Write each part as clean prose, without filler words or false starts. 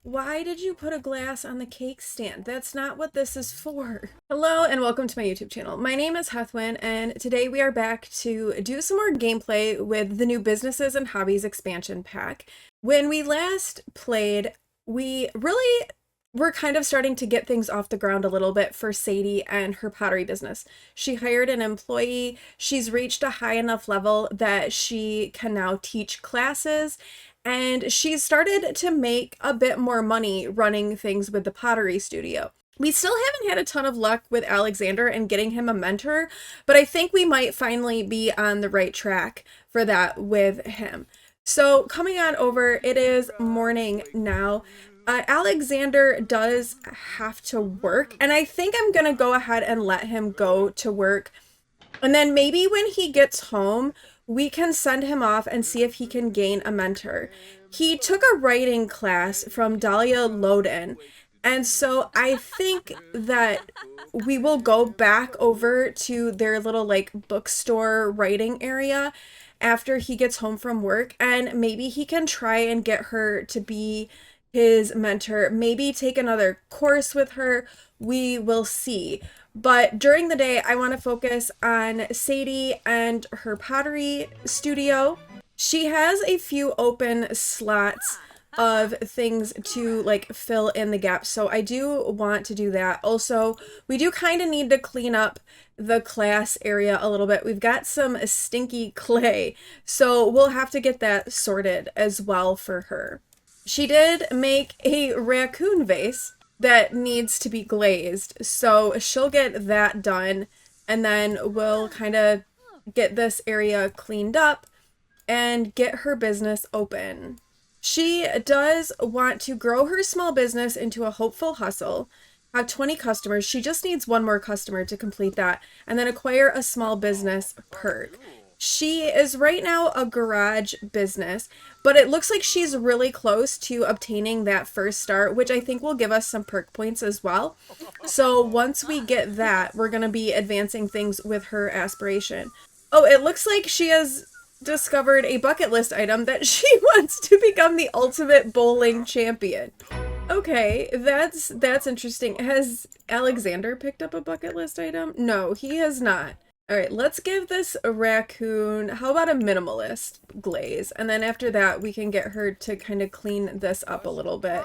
Why did you put a glass on the cake stand? That's not what this is for. Hello and welcome to my YouTube channel. My name is Heathwyn and today we are back to do some more gameplay with the new Businesses and Hobbies expansion pack. When we last played, we really were kind of starting to get things off the ground a little bit for Sadie and her pottery business. She hired an employee, she's reached a high enough level that she can now teach classes, and she's started to make a bit more money running things with the pottery studio. We still haven't had a ton of luck with Alexander and getting him a mentor, but I think we might finally be on the right track for that with him. So coming on over, it is morning now. Alexander does have to work, and I think I'm gonna go ahead and let him go to work. And then maybe when he gets home, we can send him off and see if he can gain a mentor. He took a writing class from Dahlia Loden, and so I think that we will go back over to their little like bookstore writing area after he gets home from work, and maybe he can try and get her to be his mentor, maybe take another course with her. We will see. But during the day, I want to focus on Sadie and her pottery studio. She has a few open slots of things to like fill in the gaps, so I do want to do that. Also, we do kind of need to clean up the class area a little bit. We've got some stinky clay, so we'll have to get that sorted as well for her. She did make a raccoon vase that needs to be glazed, so she'll get that done, and then we'll kind of get this area cleaned up and get her business open. She does want to grow her small business into a hopeful hustle, have 20 customers. She just needs one more customer to complete that, and then acquire a small business perk. She is right now a garage business, but it looks like she's really close to obtaining that first start, which I think will give us some perk points as well. So once we get that, we're going to be advancing things with her aspiration. Oh, it looks like she has discovered a bucket list item that she wants to become the ultimate bowling champion. Okay, that's interesting. Has Alexander picked up a bucket list item? No, he has not. All right, let's give this a raccoon, how about a minimalist glaze? And then after that, we can get her to kind of clean this up a little bit.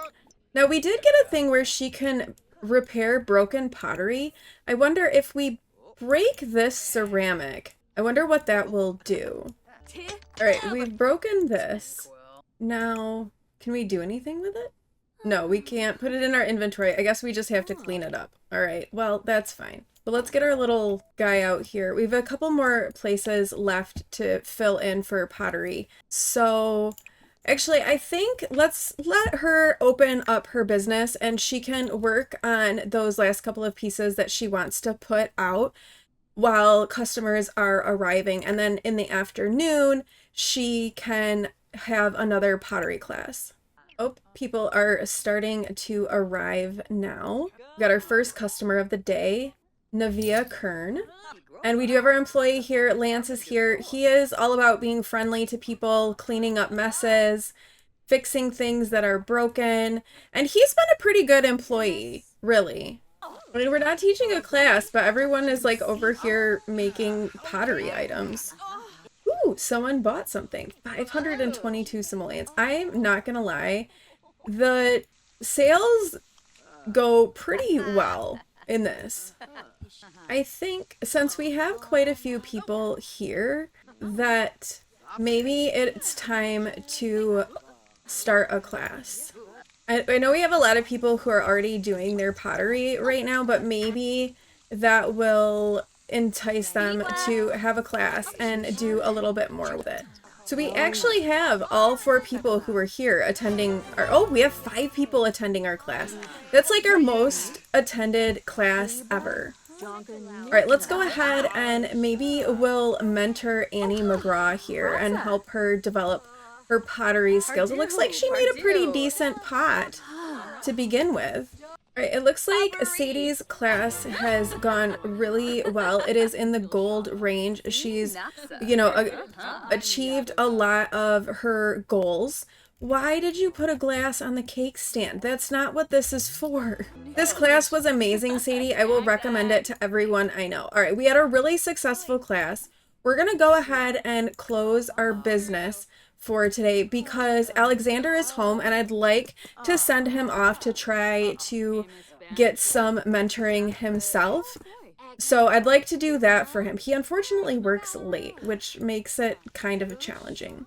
Now, we did get a thing where she can repair broken pottery. I wonder if we break this ceramic, I wonder what that will do. All right, we've broken this. Now, can we do anything with it? No, we can't put it in our inventory. I guess we just have to clean it up. All right, well, that's fine. But let's get our little guy out here. We have a couple more places left to fill in for pottery. So actually, I think let's let her open up her business and she can work on those last couple of pieces that she wants to put out while customers are arriving. And then in the afternoon, she can have another pottery class. Oh, people are starting to arrive now. We got our first customer of the day, Navia Kern. And we do have our employee here. Lance is here. He is all about being friendly to people, cleaning up messes, fixing things that are broken. And he's been a pretty good employee, really. I mean, we're not teaching a class, but everyone is like over here making pottery items. Ooh, someone bought something. 522 simoleons. I'm not gonna lie, the sales go pretty well in this. I think since we have quite a few people here, that maybe it's time to start a class. I know we have a lot of people who are already doing their pottery right now, but maybe that will entice them to have a class and do a little bit more with it. So we actually have all 4 people who are here attending our, oh, we have 5 people attending our class. That's like our most attended class ever. All right, let's go ahead and maybe we'll mentor Annie McGraw here and help her develop her pottery skills. It looks like she made a pretty decent pot to begin with. All right, it looks like Sadie's class has gone really well. It is in the gold range. She's, you know, achieved a lot of her goals Why did you put a glass on the cake stand? That's not what this is for. This class was amazing, Sadie. I will recommend it to everyone I know. All right, we had a really successful class. We're going to go ahead and close our business for today because Alexander is home and I'd like to send him off to try to get some mentoring himself. So I'd like to do that for him. He unfortunately works late, which makes it kind of challenging.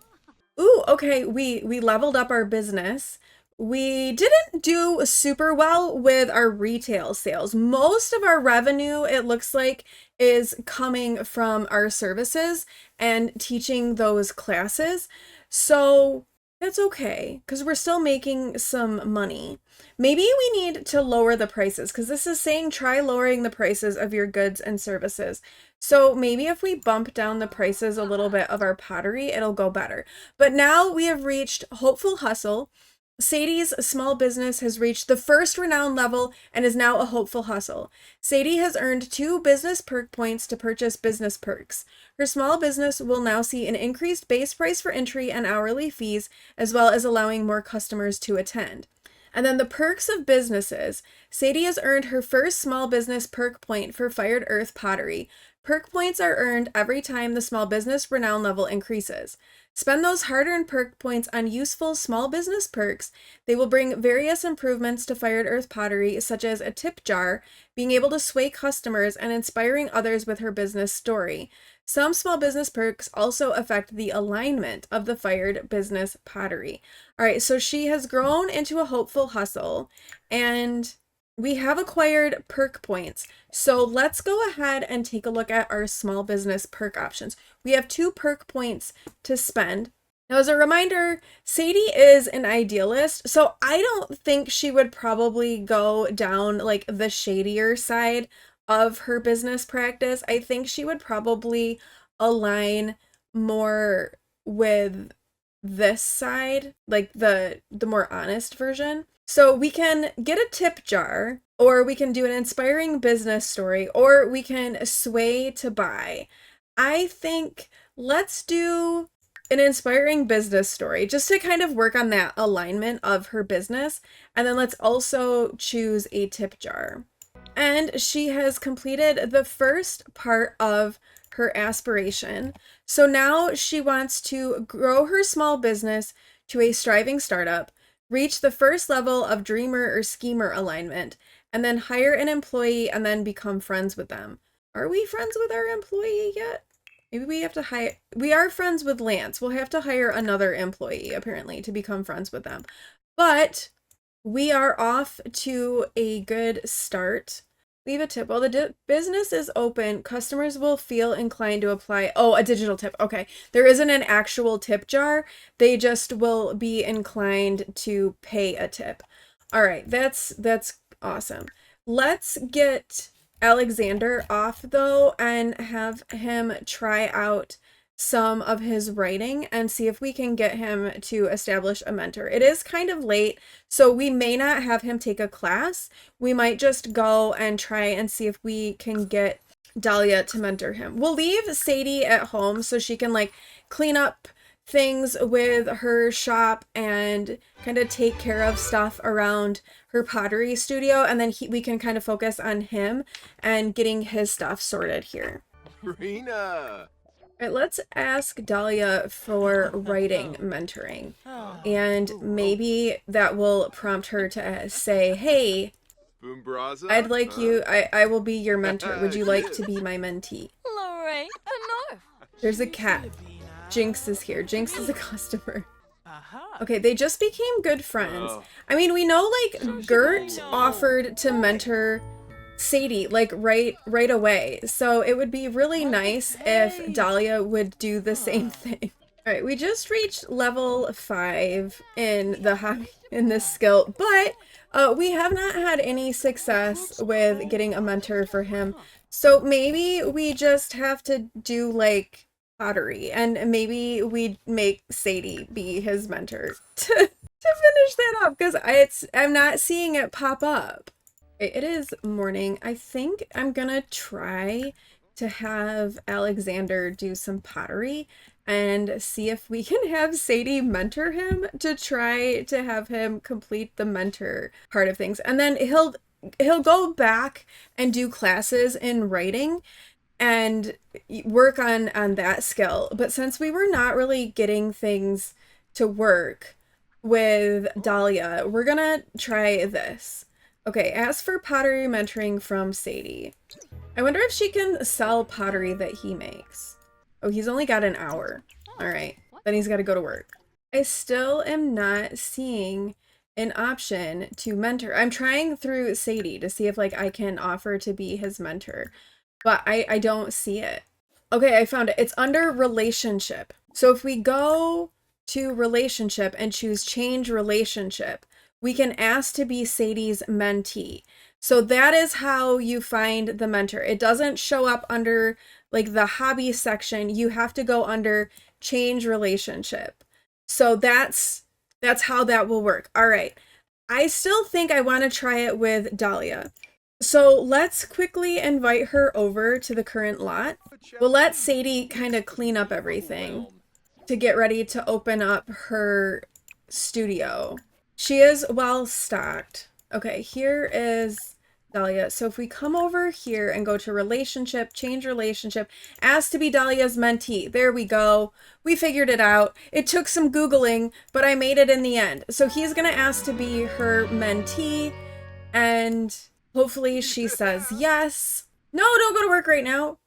Ooh, okay, we leveled up our business. We didn't do super well with our retail sales. Most of our revenue, it looks like, is coming from our services and teaching those classes. So that's okay, because we're still making some money. Maybe we need to lower the prices, because this is saying try lowering the prices of your goods and services. So maybe if we bump down the prices a little bit of our pottery, it'll go better. But now we have reached Hopeful Hustle. Sadie's small business has reached the first renown level and is now a Hopeful Hustle. Sadie has earned 2 business perk points to purchase business perks. Her small business will now see an increased base price for entry and hourly fees, as well as allowing more customers to attend. And then the perks of businesses. Sadie has earned her first small business perk point for Fired Earth Pottery. Perk points are earned every time the small business renown level increases. Spend those hard-earned perk points on useful small business perks. They will bring various improvements to Fired Earth Pottery, such as a tip jar, being able to sway customers, and inspiring others with her business story. Some small business perks also affect the alignment of the Fired Business Pottery. All right, so she has grown into a Hopeful Hustle, and we have acquired perk points. So let's go ahead and take a look at our small business perk options. We have 2 perk points to spend. Now, as a reminder, Sadie is an idealist, so I don't think she would probably go down like the shadier side of her business practice. I think she would probably align more with this side, like the more honest version. So we can get a tip jar, or we can do an inspiring business story, or we can sway to buy. I think let's do an inspiring business story just to kind of work on that alignment of her business. And then let's also choose a tip jar. And she has completed the first part of her aspiration. So now she wants to grow her small business to a striving startup, reach the first level of dreamer or schemer alignment, and then hire an employee and then become friends with them. Are we friends with our employee yet? Maybe we have to hire, we are friends with Lance. We'll have to hire another employee apparently to become friends with them. But we are off to a good start. Leave a tip. While the business is open, customers will feel inclined to apply. Oh, a digital tip. Okay. There isn't an actual tip jar. They just will be inclined to pay a tip. All right. That's awesome. Let's get Alexander off though and have him try out some of his writing and see if we can get him to establish a mentor. It is kind of late, so we may not have him take a class. We might just go and try and see if we can get Dahlia to mentor him. We'll leave Sadie at home so she can like clean up things with her shop and kind of take care of stuff around her pottery studio, and then we can kind of focus on him and getting his stuff sorted here. Rena! All right, let's ask Dahlia for writing mentoring, and maybe that will prompt her to say, hey, I'd like you, I will be your mentor. Would you like to be my mentee? There's a cat. Jinx is here. Jinx is a customer. Okay, they just became good friends. I mean, we know like Gert offered to mentor Sadie like right away, so it would be really nice if Dahlia would do the same thing. All right, we just reached level 5 in the hobby in this skill, but we have not had any success with getting a mentor for him. So maybe we just have to do like pottery, and maybe we make Sadie be his mentor to finish that up, because I'm not seeing it pop up. It is morning. I think I'm gonna try to have Alexander do some pottery and see if we can have Sadie mentor him to try to have him complete the mentor part of things. And then he'll go back and do classes in writing and work on that skill. But since we were not really getting things to work with Dahlia, we're gonna try this. Okay, ask for pottery mentoring from Sadie. I wonder if she can sell pottery that he makes. Oh, he's only got an hour. All right, then he's got to go to work. I still am not seeing an option to mentor. I'm trying through Sadie to see if like I can offer to be his mentor, but I don't see it. Okay, I found it. It's under relationship. So if we go to relationship and choose change relationship, we can ask to be Sadie's mentee. So that is how you find the mentor. It doesn't show up under like the hobby section. You have to go under change relationship. So that's how that will work. All right. I still think I want to try it with Dahlia. So let's quickly invite her over to the current lot. We'll let Sadie kind of clean up everything to get ready to open up her studio. She is well stocked. Okay, here is Dahlia. So if we come over here and go to relationship, change relationship, ask to be Dahlia's mentee. There we go. We figured it out. It took some Googling, but I made it in the end. So he's going to ask to be her mentee, and hopefully she says yes. No, don't go to work right now.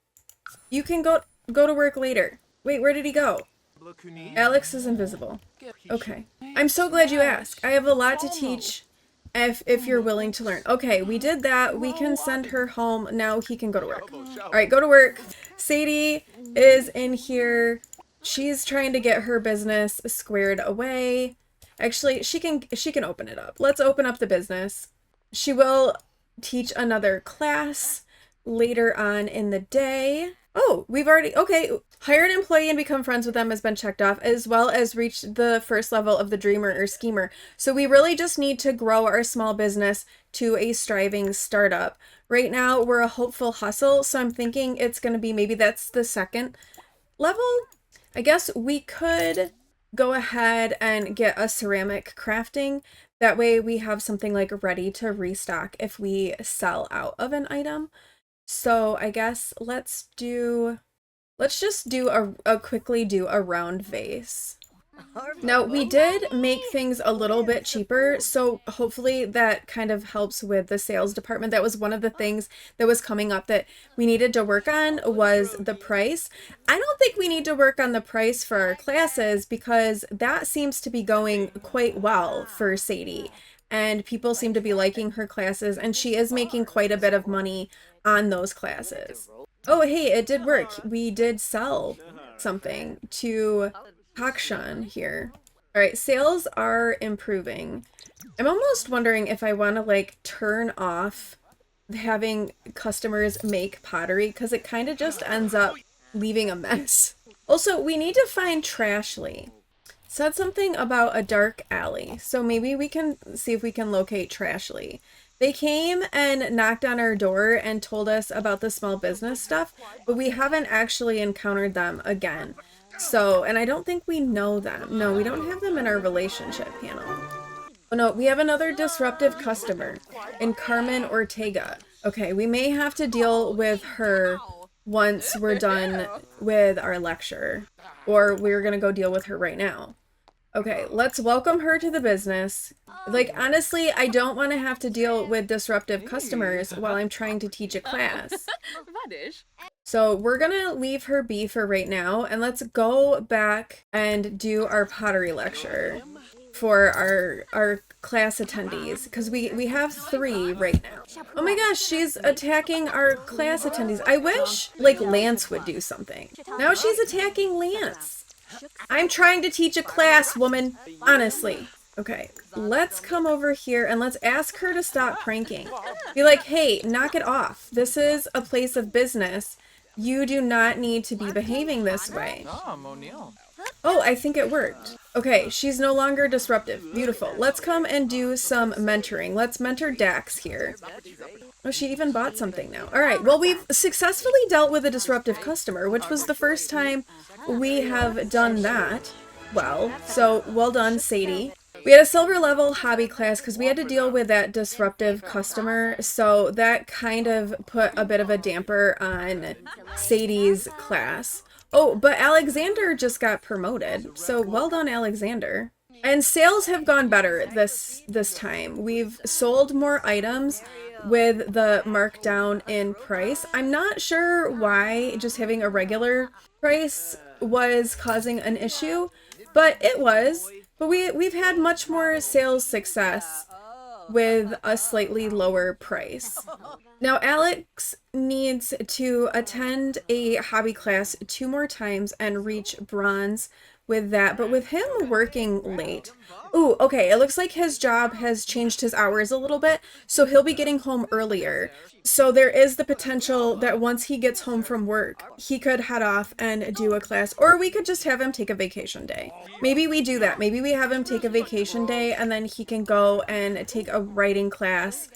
You can go to work later. Wait, where did he go? Alex is invisible. Okay. I'm so glad you asked. I have a lot to teach if you're willing to learn. Okay, we did that. We can send her home. Now he can go to work. All right, go to work. Sadie is in here. She's trying to get her business squared away. Actually, she can open it up. Let's open up the business. She will teach another class later on in the day. Oh, we've already, okay. Hire an employee and become friends with them has been checked off, as well as reach the first level of the dreamer or schemer. So we really just need to grow our small business to a striving startup. Right now, we're a hopeful hustle, so I'm thinking it's going to be, maybe that's the second level. I guess we could go ahead and get a ceramic crafting. That way we have something like ready to restock if we sell out of an item. So I guess let's just quickly do a round vase. Now we did make things a little bit cheaper, so hopefully that kind of helps with the sales department. That was one of the things that was coming up that we needed to work on, was the price. I don't think we need to work on the price for our classes because that seems to be going quite well for Sadie, and people seem to be liking her classes, and she is making quite a bit of money on those classes. Oh, hey, it did work. We did sell something to Hakshan here. All right, sales are improving. I'm almost wondering if I want to like turn off having customers make pottery because it kind of just ends up leaving a mess. Also, we need to find Trashly. Said something about a dark alley, so maybe we can see if we can locate Trashly. They came and knocked on our door and told us about the small business stuff, but we haven't actually encountered them again. So, and I don't think we know them. No, we don't have them in our relationship panel. Oh no, we have another disruptive customer in Carmen Ortega. Okay, we may have to deal with her once we're done with our lecture, or we're gonna go deal with her right now. Okay, let's welcome her to the business. Like, honestly, I don't want to have to deal with disruptive customers while I'm trying to teach a class. So we're gonna leave her be for right now, and let's go back and do our pottery lecture for our class attendees, because we have 3 right now. Oh my gosh, she's attacking our class attendees. I wish, like, Lance would do something. Now she's attacking Lance. I'm trying to teach a class, woman. Honestly. Okay, let's come over here and let's ask her to stop pranking. Be like, hey, knock it off. This is a place of business. You do not need to be behaving this way. Oh, I think it worked. Okay, she's no longer disruptive. Beautiful. Let's come and do some mentoring. Let's mentor Dax here. Oh, she even bought something now. All right, well, we've successfully dealt with a disruptive customer, which was the first time we have done that. Well, so well done, Sadie. We had a silver level hobby class because we had to deal with that disruptive customer, so that kind of put a bit of a damper on Sadie's class. Oh, but Alexander just got promoted, so well done, Alexander. And sales have gone better this time. We've sold more items with the markdown in price. I'm not sure why just having a regular price was causing an issue, but it was. But we've had much more sales success with a slightly lower price. Now Alex needs to attend a hobby class 2 more times and reach bronze with that, but with him working late. Ooh, okay, it looks like his job has changed his hours a little bit, so he'll be getting home earlier. So there is the potential that once he gets home from work, he could head off and do a class, or we could just have him take a vacation day. Maybe we do that. Maybe we have him take a vacation day and then he can go and take a writing class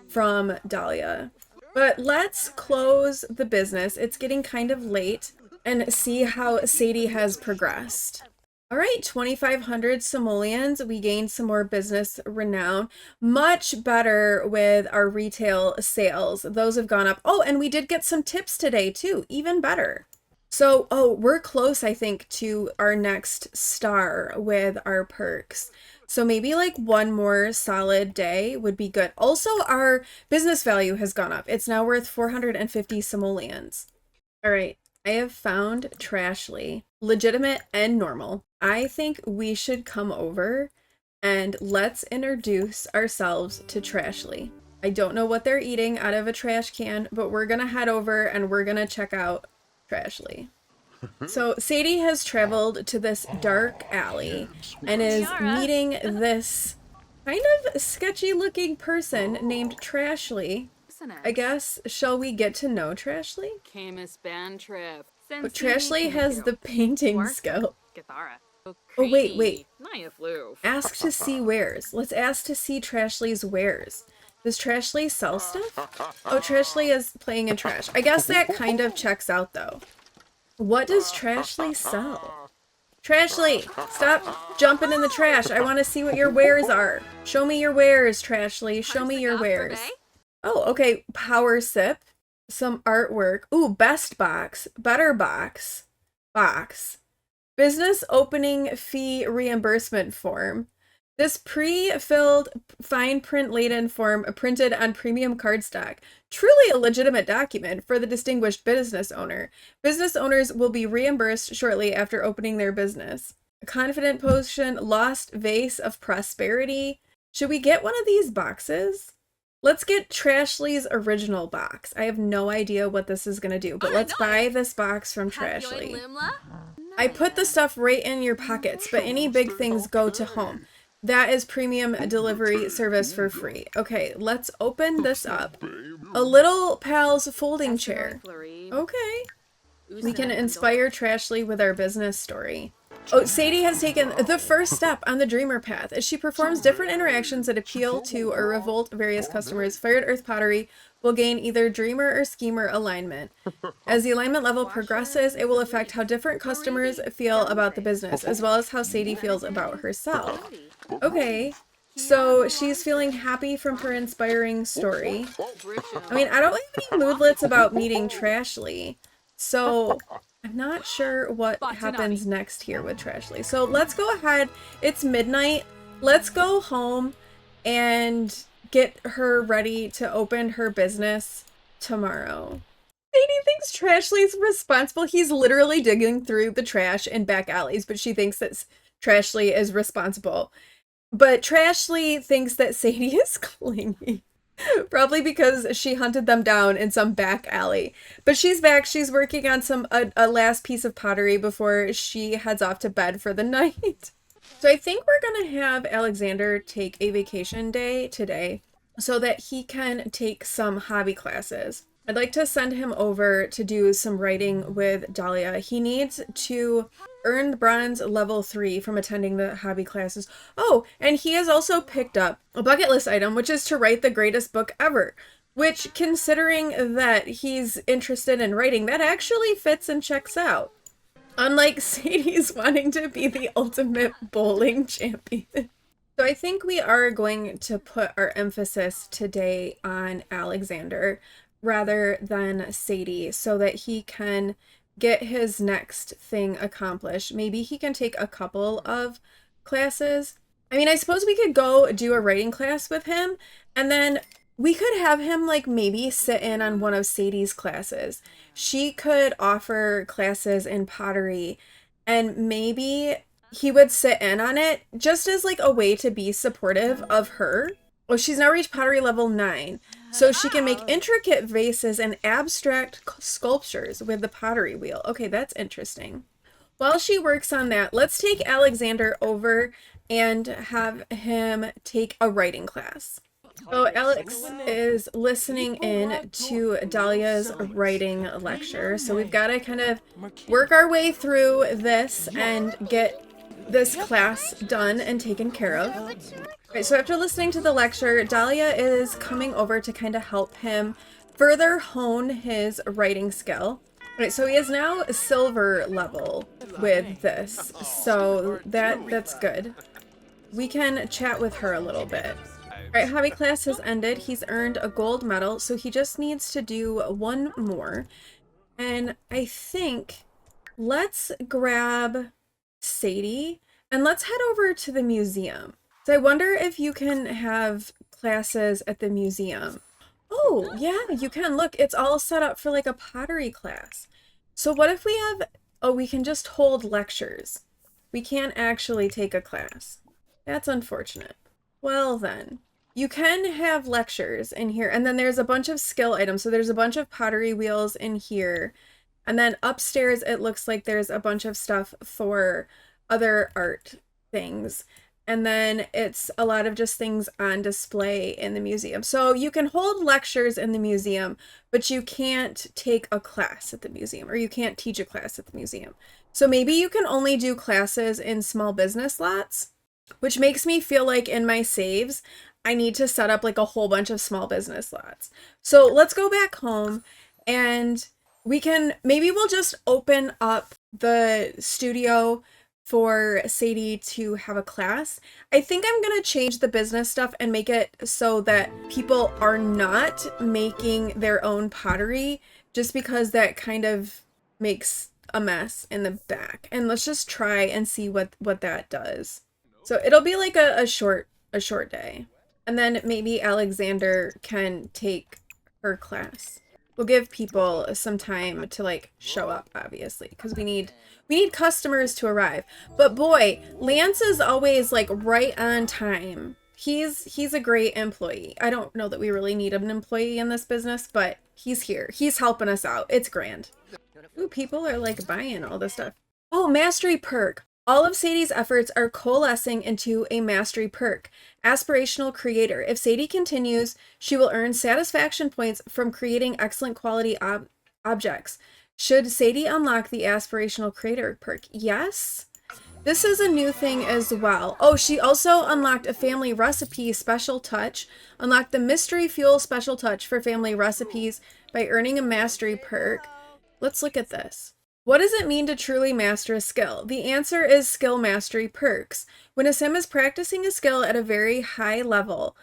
from Dahlia. But let's close the business. It's getting kind of late, and see how Sadie has progressed. All right, 2,500 simoleons. We gained some more business renown. Much better with our retail sales. Those have gone up. Oh, and we did get some tips today too. Even better. So, oh, we're close, I think, to our next star with our perks. So maybe like 1 more solid day would be good. Also, our business value has gone up. It's now worth 450 simoleons. All right. I have found Trashly, legitimate and normal. I think we should come over and let's introduce ourselves to Trashly. I don't know what they're eating out of a trash can, but we're gonna head over and we're gonna check out Trashly. So Sadie has traveled to this dark alley and is meeting this kind of sketchy looking person named Trashly. I guess, shall we get to know Trashly? But Trashly has the painting skill. Oh, wait. Ask to see wares. Let's ask to see Trashly's wares. Does Trashly sell stuff? Oh, Trashly is playing in trash. I guess that kind of checks out, though. What does Trashly sell? Trashly, stop jumping in the trash. I want to see what your wares are. Show me your wares, Trashly. Show me your wares. Oh, okay. Power sip. Some artwork. Ooh, best box. Better box. Box. Business opening fee reimbursement form. This pre-filled fine print laden form printed on premium cardstock. Truly a legitimate document for the distinguished business owner. Business owners will be reimbursed shortly after opening their business. A confident potion, lost vase of prosperity. Should we get one of these boxes? Let's get Trashly's original box. I have no idea what this is going to do, but let's buy this box from Trashly. I put the stuff right in your pockets, but any big things go to home. That is premium delivery service for free. Okay, let's open this up. A little pal's folding chair. Okay. We can inspire Trashly with our business story. Oh, Sadie has taken the first step on the Dreamer Path as she performs different interactions that appeal to or revolt various customers. Fired Earth Pottery will gain either Dreamer or Schemer alignment. As the alignment level progresses, it will affect how different customers feel about the business, as well as how Sadie feels about herself. Okay, so she's feeling happy from her inspiring story. I mean, I don't have any moodlets about meeting Trashly, so I'm not sure what happens next here with Trashly. So let's go ahead. It's midnight. Let's go home and get her ready to open her business tomorrow. Sadie thinks Trashly's responsible. He's literally digging through the trash in back alleys, but she thinks that Trashly is responsible. But Trashly thinks that Sadie is clingy. Probably because she hunted them down in some back alley. But she's back. She's working on a last piece of pottery before she heads off to bed for the night. So I think we're going to have Alexander take a vacation day today so that he can take some hobby classes. I'd like to send him over to do some writing with Dahlia. He needs to earn the bronze level 3 from attending the hobby classes. Oh, and he has also picked up a bucket list item, which is to write the greatest book ever. Which, considering that he's interested in writing, that actually fits and checks out. Unlike Sadie's wanting to be the ultimate bowling champion. So I think we are going to put our emphasis today on Alexander rather than Sadie so that he can get his next thing accomplished. Maybe he can take a couple of classes. I mean, I suppose we could go do a writing class with him, and then we could have him like maybe sit in on one of Sadie's classes. She could offer classes in pottery, and maybe he would sit in on it just as like a way to be supportive of her. Well, she's now reached pottery level 9, so she can make intricate vases and abstract sculptures with the pottery wheel. Okay, that's interesting. While she works on that, let's take Alexander over and have him take a writing class. So Alex is listening in to Dahlia's writing lecture. So we've got to kind of work our way through this and get this class done and taken care of. Right, so after listening to the lecture, Dahlia is coming over to kind of help him further hone his writing skill. Right, so he is now silver level with this, so that's good. We can chat with her a little bit. Alright, hobby class has ended. He's earned a gold medal, so he just needs to do one more. And I think let's grab Sadie and let's head over to the museum. So I wonder if you can have classes at the museum. Oh, yeah, you can. Look, it's all set up for like a pottery class. So what if we have, oh, we can just hold lectures. We can't actually take a class. That's unfortunate. Well then, you can have lectures in here, and then there's a bunch of skill items. So there's a bunch of pottery wheels in here. And then upstairs, it looks like there's a bunch of stuff for other art things. And then it's a lot of just things on display in the museum. So you can hold lectures in the museum, but you can't take a class at the museum, or you can't teach a class at the museum. So maybe you can only do classes in small business lots, which makes me feel like in my saves, I need to set up like a whole bunch of small business lots. So let's go back home and we can, maybe we'll just open up the studio for Sadie to have a class. I think I'm gonna change the business stuff and make it so that people are not making their own pottery, just because that kind of makes a mess in the back. And let's just try and see what that does. So it'll be like a short day. And then maybe Alexander can take her class. We'll give people some time to like show up, obviously, because we need customers to arrive. But boy, Lance is always like right on time. He's a great employee. I don't know that we really need an employee in this business, but he's here. He's helping us out. It's grand. Ooh, people are like buying all this stuff. Oh, mastery perk. All of Sadie's efforts are coalescing into a mastery perk. Aspirational creator. If Sadie continues, she will earn satisfaction points from creating excellent quality objects. Should Sadie unlock the aspirational creator perk? Yes. This is a new thing as well. Oh, she also unlocked a family recipe special touch. Unlocked the mystery fuel special touch for family recipes by earning a mastery perk. Let's look at this. What does it mean to truly master a skill? The answer is skill mastery perks. When a sim is practicing a skill at a very high level,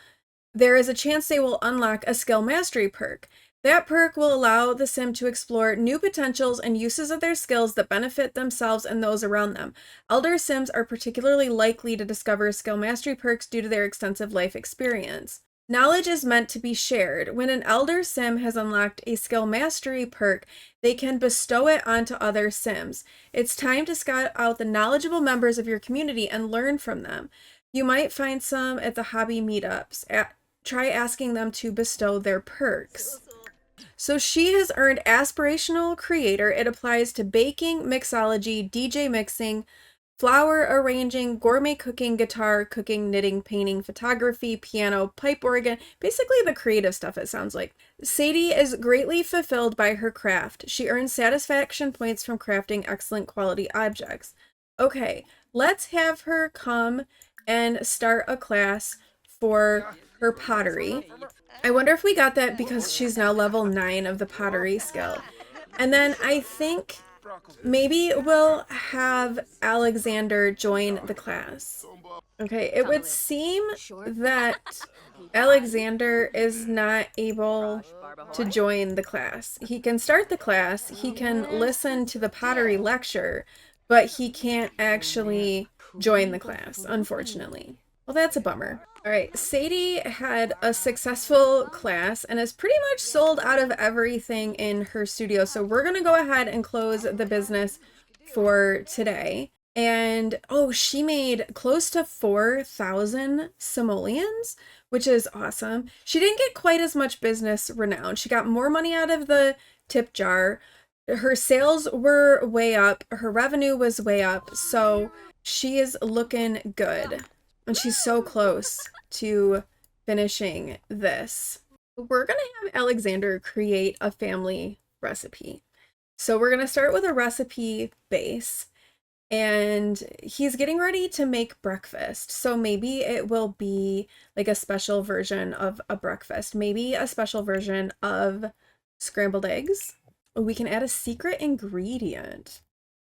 there is a chance they will unlock a skill mastery perk. That perk will allow the sim to explore new potentials and uses of their skills that benefit themselves and those around them. Elder sims are particularly likely to discover skill mastery perks due to their extensive life experience. Knowledge is meant to be shared. When an elder sim has unlocked a skill mastery perk, they can bestow it onto other sims. It's time to scout out the knowledgeable members of your community and learn from them. You might find some at the hobby meetups. Try asking them to bestow their perks. So she has earned aspirational creator. It applies to baking, mixology, DJ mixing, flower arranging, gourmet cooking, guitar, cooking, knitting, painting, photography, piano, pipe organ, basically the creative stuff, it sounds like. Sadie is greatly fulfilled by her craft. She earns satisfaction points from crafting excellent quality objects. Okay, let's have her come and start a class for her pottery. I wonder if we got that because she's now level 9 of the pottery skill. And then I think maybe we'll have Alexander join the class. Okay, it would seem that Alexander is not able to join the class. He can start the class, he can listen to the pottery lecture, but he can't actually join the class, unfortunately. Well, that's a bummer. All right, Sadie had a successful class and is pretty much sold out of everything in her studio. So we're going to go ahead and close the business for today. And oh, she made close to 4,000 simoleons, which is awesome. She didn't get quite as much business renown. She got more money out of the tip jar. Her sales were way up. Her revenue was way up. So she is looking good. And she's so close to finishing this. We're going to have Alexander create a family recipe. So we're going to start with a recipe base. And he's getting ready to make breakfast. So maybe it will be like a special version of a breakfast. Maybe a special version of scrambled eggs. We can add a secret ingredient.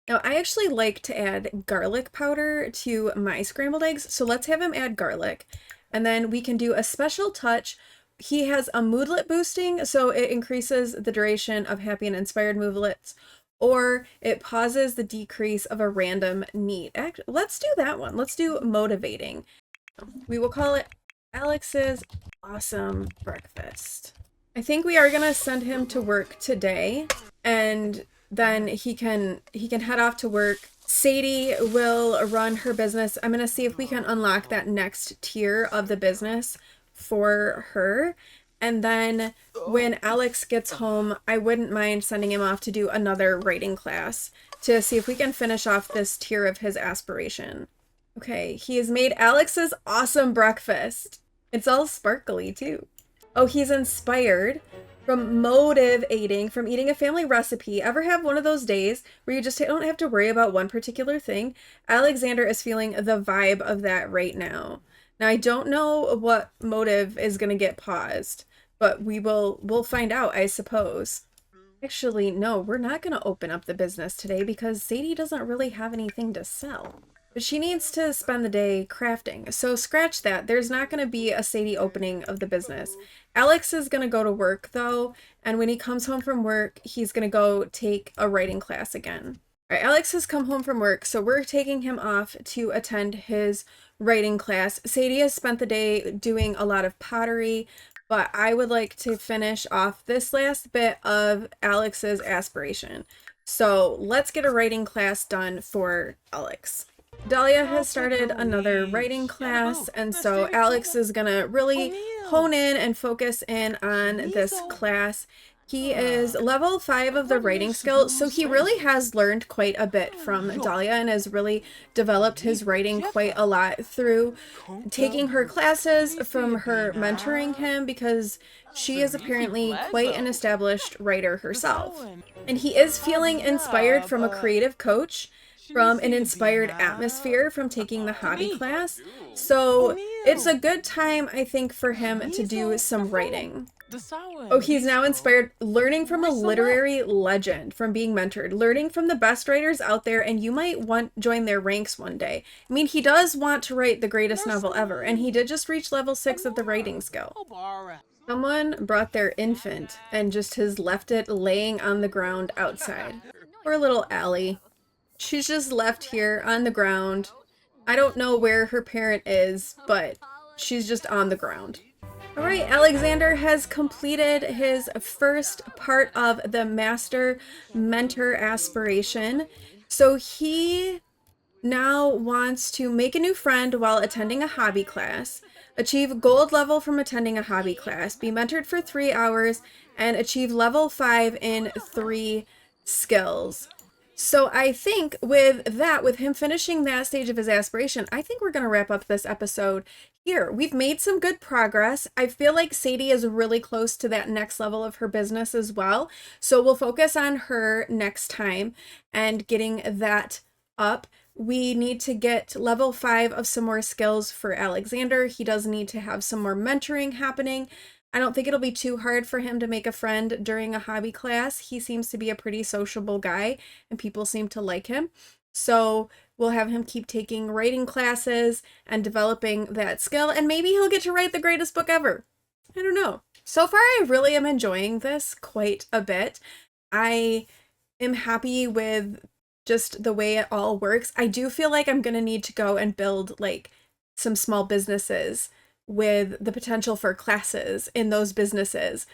Now, I actually like to add garlic powder to my scrambled eggs. So let's have him add garlic. And then we can do a special touch. He has a moodlet boosting, so it increases the duration of happy and inspired moodlets, or it pauses the decrease of a random need. Let's do that one. Let's do motivating. We will call it Alex's awesome breakfast. I think we are gonna send him to work today, and then he can head off to work. Sadie will run her business. I'm gonna see if we can unlock that next tier of the business for her. And then when Alex gets home, I wouldn't mind sending him off to do another writing class to see if we can finish off this tier of his aspiration. Okay, he has made Alex's awesome breakfast. It's all sparkly too. Oh, he's inspired from motivating, from eating a family recipe. Ever have one of those days where you just don't have to worry about one particular thing? Alexander is feeling the vibe of that right now. Now, I don't know what motive is going to get paused, but we'll find out, I suppose. Actually, no, we're not going to open up the business today because Sadie doesn't really have anything to sell. But she needs to spend the day crafting. So scratch that. There's not going to be a Sadie opening of the business. Alex is going to go to work, though, and when he comes home from work, he's going to go take a writing class again. All right, Alex has come home from work, so we're taking him off to attend his writing class. Sadie has spent the day doing a lot of pottery, but I would like to finish off this last bit of Alex's aspiration. So let's get a writing class done for Alex. Dahlia has started another writing class, and so Alex is gonna really hone in and focus in on this class. He is level 5 of the writing skill, so he really has learned quite a bit from Dahlia and has really developed his writing quite a lot through taking her classes, from her mentoring him, because she is apparently quite an established writer herself. And he is feeling inspired from a creative coach, from an inspired atmosphere from taking the hobby class. So it's a good time, I think, for him to do some writing. Oh, he's now inspired, learning from a literary legend, from being mentored, learning from the best writers out there, and you might join their ranks one day. I mean, he does want to write the greatest novel ever, and he did just reach level 6 of the writing skill. Someone brought their infant and just has left it laying on the ground outside. Poor little Allie. She's just left here on the ground. I don't know where her parent is, but she's just on the ground. All right, Alexander has completed his first part of the Master Mentor aspiration. So he now wants to make a new friend while attending a hobby class, achieve gold level from attending a hobby class, be mentored for 3 hours, and achieve level 5 in 3 skills. So I think with that, with him finishing that stage of his aspiration, I think we're going to wrap up this episode here. We've made some good progress. I feel like Sadie is really close to that next level of her business as well. So we'll focus on her next time and getting that up. We need to get level 5 of some more skills for Alexander. He does need to have some more mentoring happening. I don't think it'll be too hard for him to make a friend during a hobby class. He seems to be a pretty sociable guy and people seem to like him. So we'll have him keep taking writing classes and developing that skill, and maybe he'll get to write the greatest book ever. I don't know. So far, I really am enjoying this quite a bit. I am happy with just the way it all works. I do feel like I'm gonna need to go and build like some small businesses with the potential for classes in those businesses,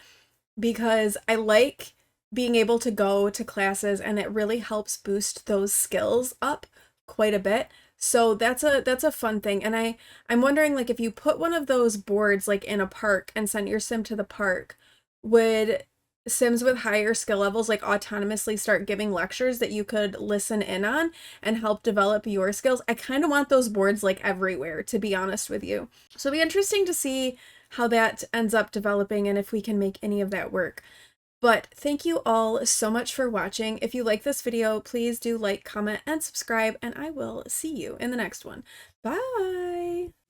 because I like being able to go to classes and it really helps boost those skills up quite a bit. So that's a fun thing. And I'm wondering, like, if you put one of those boards like in a park and sent your sim to the park, would sims with higher skill levels like autonomously start giving lectures that you could listen in on and help develop your skills? I kind of want those boards like everywhere, to be honest with you. So it'll be interesting to see how that ends up developing and if we can make any of that work. But thank you all so much for watching. If you like this video, please do like, comment, and subscribe, and I will see you in the next one. Bye!